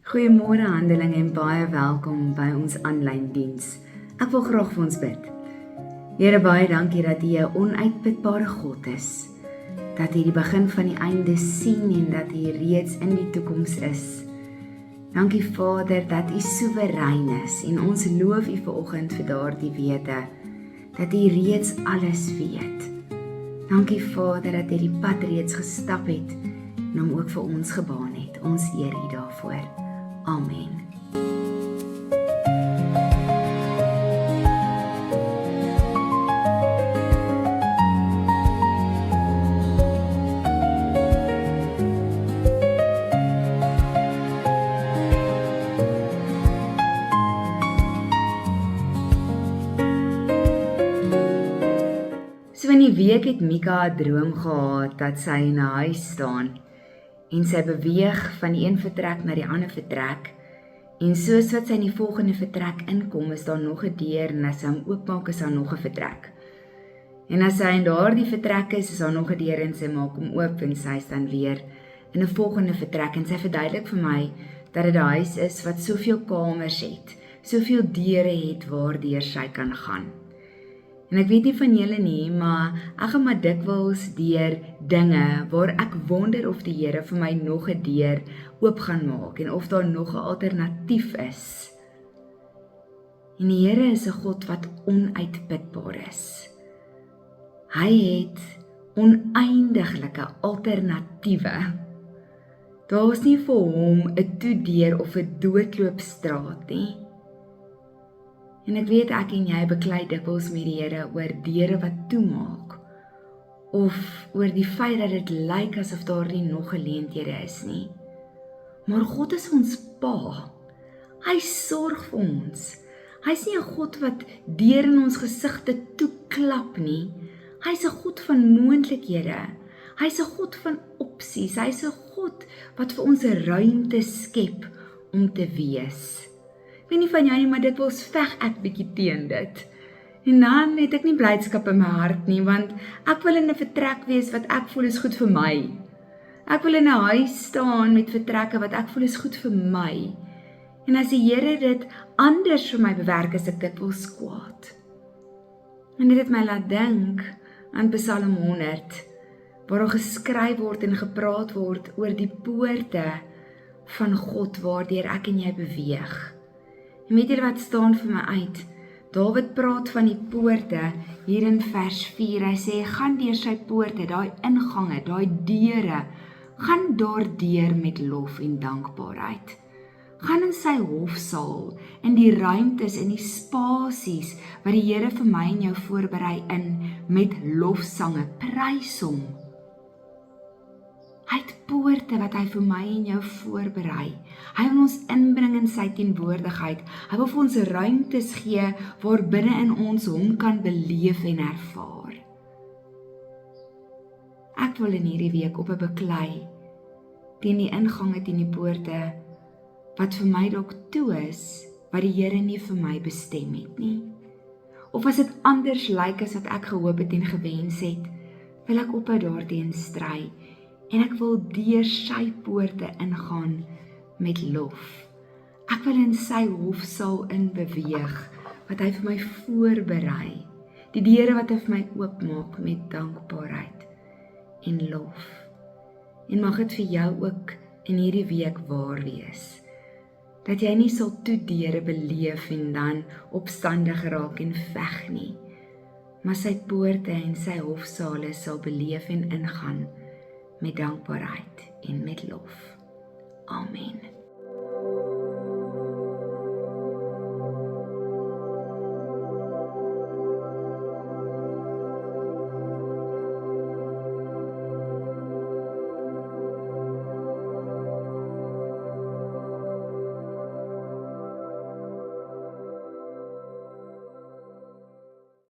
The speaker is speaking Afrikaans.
Goeiemôre Handeling en baie welkom by ons aanlyn diens. Ek wil graag vir ons bid. Here, baie dankie dat U 'n onuitputbare God is. Dat U die begin van die einde sien en dat U reeds in die toekoms is. Dankie Vader dat U soewerein is en ons loof U vanoggend vir daardie wete dat U reeds alles weet. Dankie Vader dat U die pad reeds gestap het en hom ook vir ons gebaan het. Ons eer U daarvoor. Amen. So in die week het Mika 'n droom gehad dat sy in 'n huis staan en sy beweeg van die een vertrek na die ander vertrek en soos wat sy in die volgende vertrek inkom, is daar nog 'n deur en as sy hom oopmaak, is daar nog 'n vertrek. En as sy in daardie vertrek is daar nog 'n deur en sy maak hom oop en sy is dan weer in 'n volgende vertrek en sy verduidelik vir my dat dit 'n huis is wat soveel kamers het, soveel deure het waardeur sy kan gaan. En ek weet nie van julle nie, maar ek gaan maar dikwels deur dinge waar ek wonder of die Here vir my nog 'n deur oop gaan maak en of daar nog 'n alternatief is. En die Here is 'n God wat onuitputbaar is. Hy het oneindiglike alternatiewe. Daar is nie vir hom 'n toedeur of 'n doodloopstraat nie. En ek weet ek en jy beklei dikwels met die Here oor deure wat toemaak of oor die feit dat dit lyk asof daar nie nog geleenthede is nie. Maar God is ons Pa. Hy sorg vir ons. Hy's nie 'n God wat deur in ons gesigte toeklap nie. Hy's 'n God van moontlikhede. Hy's 'n God van opsies. Hy's 'n God wat vir ons 'n ruimte skep om te wees. Ek weet nie van jou nie, maar dikwels veg ek bietjie teen dit. En dan het ek nie blydskap in my hart nie, want ek wil in 'n vertrek wees wat ek voel is goed vir my. Ek wil in 'n huis staan met vertrekke wat ek voel is goed vir my. En as die Here dit anders vir my bewerk, is ek dikwels kwaad. En dit het my laat dink aan Psalm 100, waar daar geskryf word en gepraat word oor die poorte van God waardeur ek en jy beweeg. En weet julle wat staan vir my uit? Dawid praat van die poorte hier in vers 4. Hy sê, gaan deur sy poorte, daai ingange, daai deure, gaan daardeur met lof en dankbaarheid. Gaan in sy hofsaal, in die ruimtes en die spasies wat die Here vir my en jou voorberei in met lofsange, prys hom. Hy het poorte wat hy vir my en jou voorberei. Hy wil ons inbring in sy teenwoordigheid. Hy wil vir ons ruimtes gee waar binne in ons hom kan beleef en ervaar. Ek wil in hierdie week op 'n beklei teen die ingange, teen die poorte wat vir my dalk toe is, wat die Here nie vir my bestem het nie. Of as dit anders lyk as wat ek gehoop het en gewens het, wil ek ophou daarteen stry. En ek wil deur sy poorte ingaan met lof. Ek wil in sy hofsaal inbeweeg, wat hy vir my voorberei. Die deure wat hy vir my oopmaak met dankbaarheid en lof. En mag dit vir jou ook in hierdie week waar wees. Dat jy nie sal toedeure beleef en dan opstandig raak en veg nie. Maar sy poorte en sy hofsale sal beleef en ingaan met dankbaarheid en met lof. Amen.